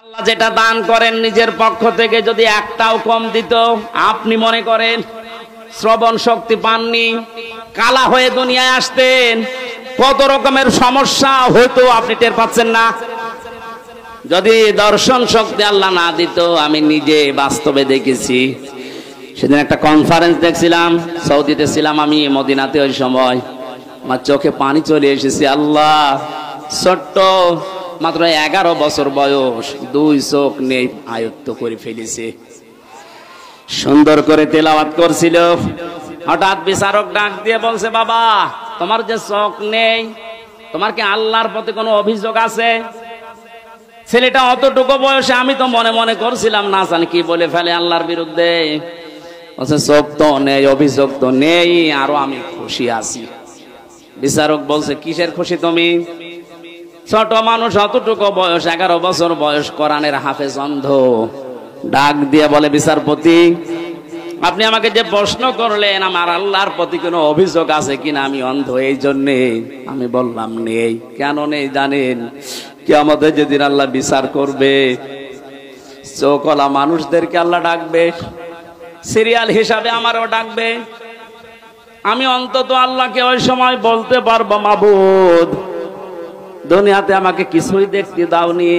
আল্লাহ যেটা দান করেন নিজের পক্ষ থেকে যদি একটাও কম দিত, আপনি মনে করেন শ্রবণ শক্তি পাননি, কালা হয়ে দুনিয়ায় আসতেন, কত রকমের সমস্যা হয়তো আপনি টের পাচ্ছেন না। যদি দর্শন শক্তি আল্লাহ না দিত, আমি নিজে বাস্তবে দেখেছি। সেদিন একটা কনফারেন্স দেখছিলাম, সৌদিতে ছিলাম আমি, মদিনাতে। ওই সময় আমার চোখে পানি চলে এসেছে। আল্লাহ, ছোট্ট মাত্র 11 বছর বয়স, 2 চোখ নেই, আয়ত্ত করে ফেলেছে। সুন্দর করে তেলাওয়াত করছিল, হঠাৎ বিচারক ডাক দিয়ে বলছে, বাবা তোমার যে চোখ নেই, তোমার কি আল্লাহর প্রতি কোনো অভিযোগ আছে? ছেলেটা অতটুকু বয়সে, আমি তো মনে মনে করছিলাম না জানি কি বলে ফেলে আল্লাহর বিরুদ্ধে। বলছে চোখ তো নেই, অভিযোগ তো নেই, আরো আমি খুশি আছি। বিচারক বলছে, কিসের খুশি তুমি? ছোট মানুষ, অতটুকু বয়স, 11 বছর বয়স, কোরআনের হাফেজ, অন্ধ। ডাক দিয়ে বলে, বিচারপতি আপনি আমাকে যে প্রশ্ন করলেন, আমার আল্লাহর প্রতি কোনো অভিযোগ আছে কিনা, আমি অন্ধ এই জন্যে আমি বললাম নেই। কেন নেই জানেন? কিয়ামতে যেদিন আল্লাহ বিচার করবে, চোখওয়ালা মানুষদেরকে আল্লাহ ডাকবে, সিরিয়াল হিসাবে আমারও ডাকবে। আমি অন্তত আল্লাহকে ওই সময় বলতে পারবো, মাবুদ দুনিয়াতে আমাকে কিছুই দেখতে দাওনি,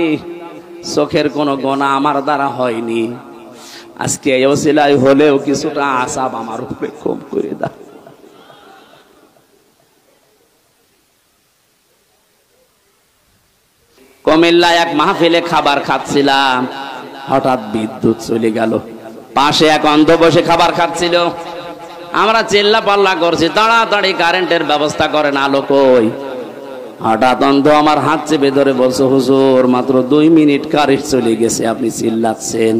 চোখের কোনো গোনা আমার দ্বারা হয়নি, আজকে এই ওসিলায় হলেও কিছুটা আসাব আমার উপরে কম করে দাও। কুমিল্লায় এক মাহফিলে খাবার খাচ্ছিলাম, হঠাৎ বিদ্যুৎ চলে গেল। পাশে এক অন্ধ বসে খাবার খাচ্ছিল। আমরা চিল্লা পাল্লা করছি, তাড়াতাড়ি কারেন্টের ব্যবস্থা করেন, আলো কই। হঠাৎ অন্ধ আমার হাত চেপে ধরে বলছে, হুজুর মাত্র 2 মিনিট কারেন্ট চলে গেছে, আপনি চিল্লাচ্ছেন।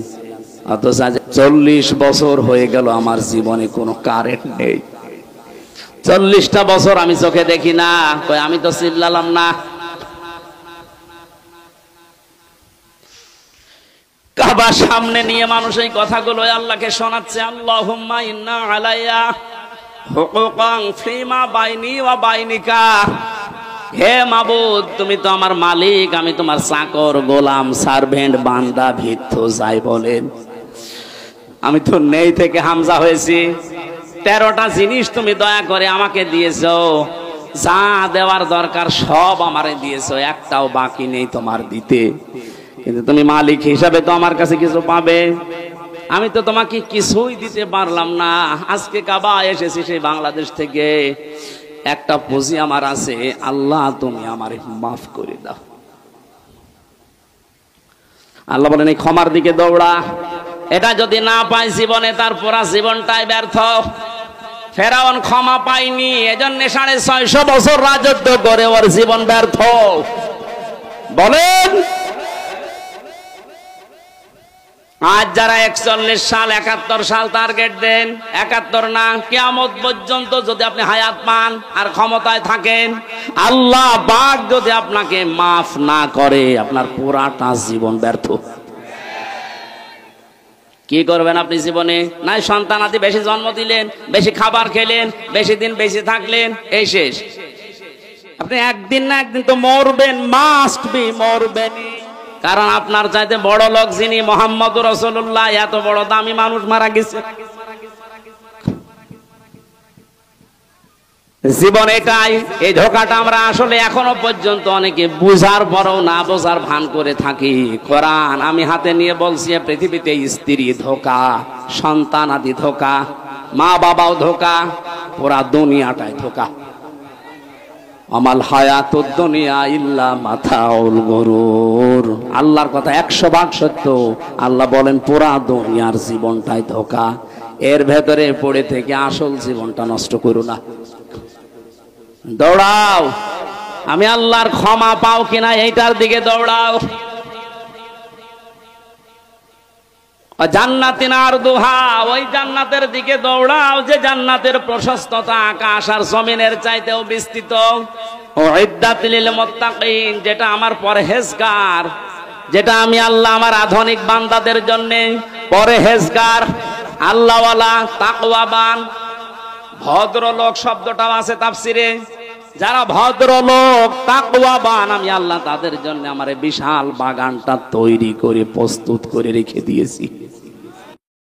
অথচ 40 বছর হয়ে গেল আমার জীবনে কোনো কারেন্ট নেই। 40টা বছর আমি চোখে দেখি না, কই আমি তো চিল্লালাম না। কাবা সামনে নিয়ে মানুষ এই কথাগুলো আল্লাহকে শোনাচ্ছে, আল্লাহুম্মা ইন্না আলাইয়া হুকুকান ফিমা বাইনি ওয়া বাইনিকা। হে মাবুদ, তুমি তো আমার মালিক, আমি তোমার চাকর, গোলাম, সার্ভেন্ট, বান্দা, ভিত্ত যাই বলেন। আমি তো নেই থেকে হামজা হয়েছি। 13টা জিনিস তুমি দয়া করে আমাকে দিয়েছো, যা দেওয়ার দরকার সব আমারে দিয়েছো, একটাও বাকি নেই তোমার দিতে। কিন্তু তুমি মালিক হিসাবে তো আমার কাছে কিছু পাবে। আমি তো তোমাকে কিছুই দিতে পারলাম না। আজকে কাবা এসেছি সেই বাংলাদেশ থেকে, একটা পুঁজি আমার আছে, আল্লাহ তুমি আমারে মাফ করে দাও। আল্লাহ বলেন, এই ক্ষমার দিকে দৌড়া। এটা যদি না পায় জীবনে, তার পুরা জীবনটাই ব্যর্থ। ফেরাউন ক্ষমা পায়নি, এজন্য 650 বছর রাজত্ব করে ওর জীবন ব্যর্থ। বলেন, আজ যারা 41 সাল 71 সাল টার্গেট দেন, 71 না, কিয়ামত পর্যন্ত যদি আপনি হায়াত পান আর ক্ষমতায় থাকেন, আল্লাহ পাক যদি আপনাকে মাফ না করে, আপনার পুরাটা জীবন ব্যর্থ। কি করবেন আপনি জীবনে? নাই সন্তান আদি বেশি জন্ম দিলেন, বেশি খাবার খেলেন, বেশি দিন বেশি থাকলেন, এই শেষ। আপনি একদিন না একদিন তো মরবেন, মাস্ট বি, মরবেন। কারণ আপনার চাইতে বড় লোক যিনি, মুহাম্মদুর রাসূলুল্লাহ, এত বড় দামি মানুষ মারা গেছে। জীবন এটাই। এই ধোকাটা আমরা আসলে এখনো পর্যন্ত অনেকে বুঝার পরও না বোঝার ভান করে থাকি। কোরআন আমি হাতে নিয়ে বলছি, পৃথিবীতে স্ত্রী ধোকা, সন্তান আদি ধোকা, মা বাবাও ধোকা, পুরা দুনিয়াটাই ধোকা। আমাল হায়াতুদ দুনিয়া ইল্লা মাতাউল গুরুর। আল্লাহর কথা 100 ভাগ সত্য। আল্লাহ বলেন, পুরা দুনিয়ার জীবনটাই ধোকা, এর ভেতরে পড়ে থেকে আসল জীবনটা নষ্ট করো না। দৌড়াও, আমি আল্লাহর ক্ষমা পাও কিনা এইটার দিকে দৌড়াও। জান্নাতিন আরদুহা, ওই জান্নাতের দিকে দৌড়াও যে জান্নাতের প্রশস্ততা আকাশ আর জমিনের চাইতেও বিস্তৃত। উইদ্দাত লিল মুত্তাকিন, যেটা আমার পরহেজগার, যেটা আমি আল্লাহ আমার আধুনিক বান্দাদের জন্য পরহেজগার, আল্লাহওয়ালা, তাকওয়াবান, ভদ্রলোক শব্দটাও আছে তাফসিরে। যারা ভদ্রলোক তাকওয়াবান, আমি আল্লাহ তাদের জন্য আমার বিশাল বাগানটা তৈরি করে প্রস্তুত করে রেখে দিয়েছি।